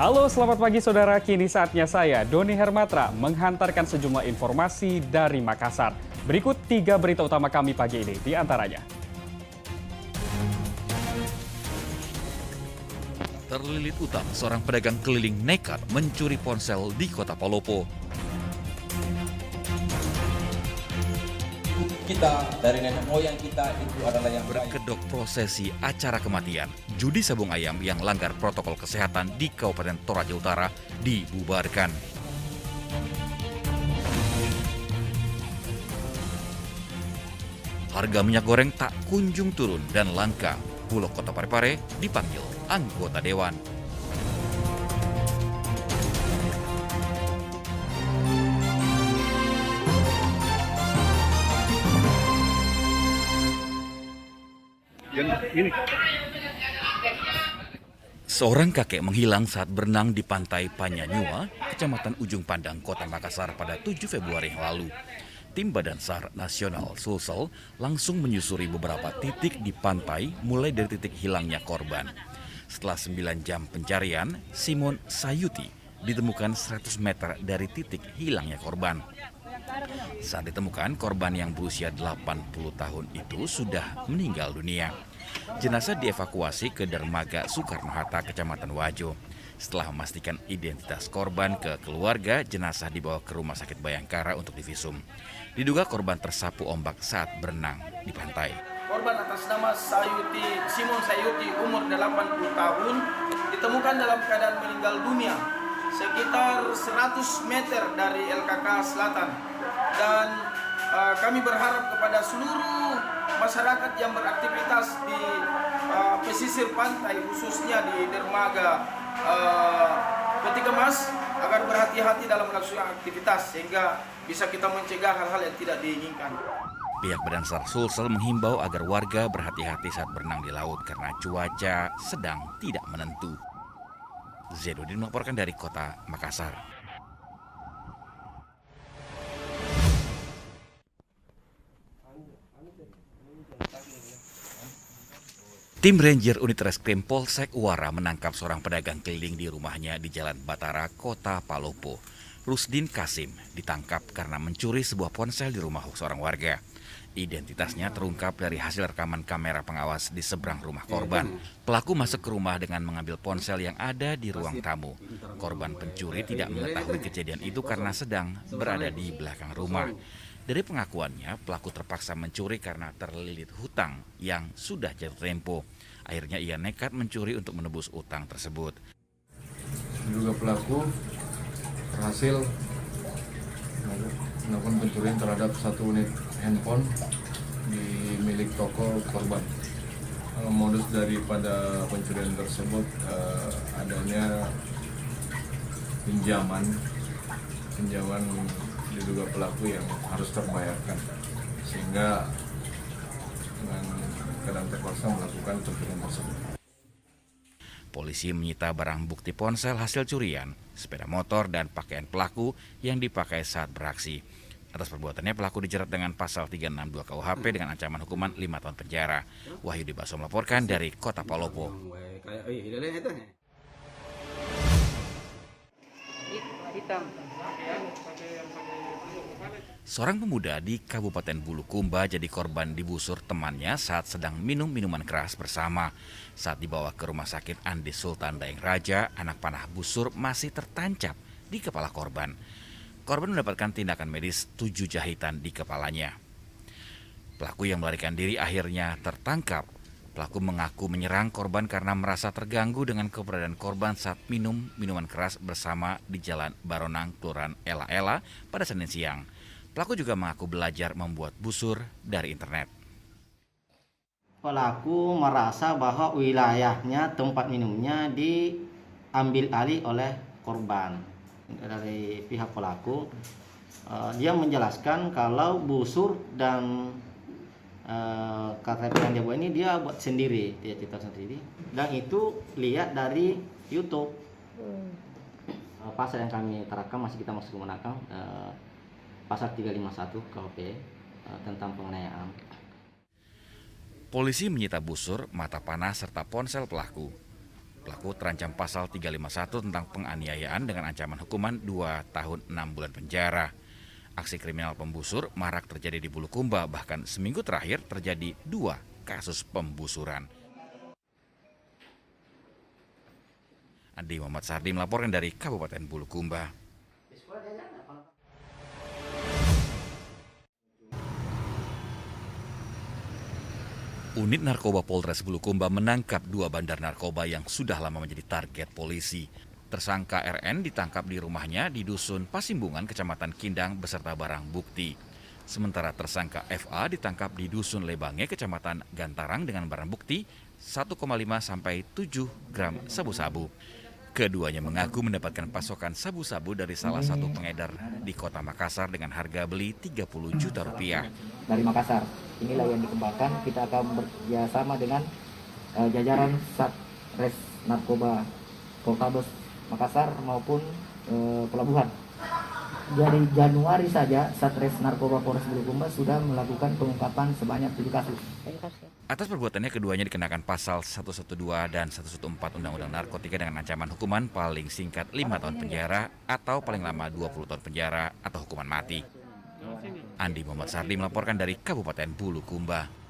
Halo, selamat pagi saudara. Kini saatnya saya, Doni Hermatra, menghantarkan sejumlah informasi dari Makassar. Berikut 3 berita utama kami pagi ini, di antaranya. Terlilit utang, seorang pedagang keliling nekat mencuri ponsel di kota Palopo. Kita dari nenek moyang kita itu adalah yang baik. Berkedok prosesi acara kematian, judi sabung ayam yang langgar protokol kesehatan di Kabupaten Toraja Utara dibubarkan. Harga minyak goreng tak kunjung turun dan langka. Bulog Kota Parepare dipanggil anggota dewan. Seorang kakek menghilang saat berenang di pantai Panyanyua, Kecamatan Ujung Pandang, Kota Makassar pada 7 Februari yang lalu. Tim Badan SAR Nasional Sulsel langsung menyusuri beberapa titik di pantai mulai dari titik hilangnya korban. Setelah 9 jam pencarian, Simon Sayuti ditemukan 100 meter dari titik hilangnya korban. Saat ditemukan, korban yang berusia 80 tahun itu sudah meninggal dunia. Jenazah dievakuasi ke Dermaga Soekarno-Hatta, Kecamatan Wajo. Setelah memastikan identitas korban ke keluarga, jenazah dibawa ke Rumah Sakit Bayangkara untuk divisum. Diduga korban tersapu ombak saat berenang di pantai. Korban atas nama Simon Sayuti, umur 80 tahun, ditemukan dalam keadaan meninggal dunia sekitar 100 meter dari LKK Selatan. Dan kami berharap kepada seluruh masyarakat yang beraktivitas di pesisir pantai, khususnya di Dermaga Peti Kemas, agar berhati-hati dalam melaksanakan aktivitas sehingga bisa kita mencegah hal-hal yang tidak diinginkan. Pihak Badan SAR Sulsel menghimbau agar warga berhati-hati saat berenang di laut karena cuaca sedang tidak menentu. Zedudin melaporkan dari Kota Makassar. Tim Ranger Unit Reskrim Polsek Uara menangkap seorang pedagang keliling di rumahnya di Jalan Batara, Kota Palopo. Rusdin Kasim ditangkap karena mencuri sebuah ponsel di rumah seorang warga. Identitasnya terungkap dari hasil rekaman kamera pengawas di seberang rumah korban. Pelaku masuk ke rumah dengan mengambil ponsel yang ada di ruang tamu. Korban pencuri tidak mengetahui kejadian itu karena sedang berada di belakang rumah. Dari pengakuannya, pelaku terpaksa mencuri karena terlilit hutang yang sudah jatuh tempo. Akhirnya ia nekat mencuri untuk menebus utang tersebut. Diduga pelaku berhasil melakukan pencurian terhadap 1 unit handphone di milik toko korban. Modus daripada pencurian tersebut adanya pinjaman diduga pelaku yang harus terbayarkan, sehingga dengan keadaan terpaksa melakukan pencurian tersebut. Polisi menyita barang bukti ponsel hasil curian, sepeda motor, dan pakaian pelaku yang dipakai saat beraksi. Atas perbuatannya, pelaku dijerat dengan pasal 362 KUHP dengan ancaman hukuman 5 tahun penjara. Wahyudi Baso melaporkan dari Kota Palopo. Seorang pemuda di Kabupaten Bulukumba jadi korban digusur temannya saat sedang minum minuman keras bersama. Saat dibawa ke rumah sakit Andi Sultan Daeng Raja, anak panah busur masih tertancap di kepala korban. Korban mendapatkan tindakan medis 7 jahitan di kepalanya. Pelaku yang melarikan diri akhirnya tertangkap. Pelaku mengaku menyerang korban karena merasa terganggu dengan keberadaan korban saat minum minuman keras bersama di Jalan Baronang, Kelurahan Ela-Ela pada Senin siang. Pelaku juga mengaku belajar membuat busur dari internet. Pelaku merasa bahwa wilayahnya, tempat minumnya diambil alih oleh korban. Dari pihak pelaku, dia menjelaskan kalau busur dan KTP yang dia buat ini dia buat sendiri, dia cipta sendiri, dan itu lihat dari YouTube. Pasal yang kami terapkan masih kita masuk gunakan pasal 351 KUHP tentang penganiayaan. Polisi menyita busur, mata panah, serta ponsel pelaku. Pelaku terancam pasal 351 tentang penganiayaan dengan ancaman hukuman 2 tahun 6 bulan penjara. Aksi kriminal pembusur marak terjadi di Bulukumba, bahkan seminggu terakhir terjadi 2 kasus pembusuran. Andi Muhammad Sardi melaporkan dari Kabupaten Bulukumba. Unit Narkoba Polres Bulukumba menangkap 2 bandar narkoba yang sudah lama menjadi target polisi. Tersangka RN ditangkap di rumahnya di Dusun Pasimbungan, Kecamatan Kindang beserta barang bukti. Sementara tersangka FA ditangkap di Dusun Lebange, Kecamatan Gantarang dengan barang bukti 1,5 sampai 7 gram sabu-sabu. Keduanya mengaku mendapatkan pasokan sabu-sabu dari salah satu pengedar di Kota Makassar dengan harga beli 30 juta rupiah. Dari Makassar, inilah yang dikembangkan. Kita akan bekerjasama dengan jajaran Satres Narkoba Poltabes Makassar maupun pelabuhan. Dari Januari saja Satres Narkoba Polres Bulukumba sudah melakukan pengungkapan sebanyak 7 kasus. Atas perbuatannya keduanya dikenakan pasal 112 dan 114 Undang-Undang Narkotika dengan ancaman hukuman paling singkat 5 tahun penjara atau paling lama 20 tahun penjara atau hukuman mati. Andi Muhammad Sardi melaporkan dari Kabupaten Bulukumba.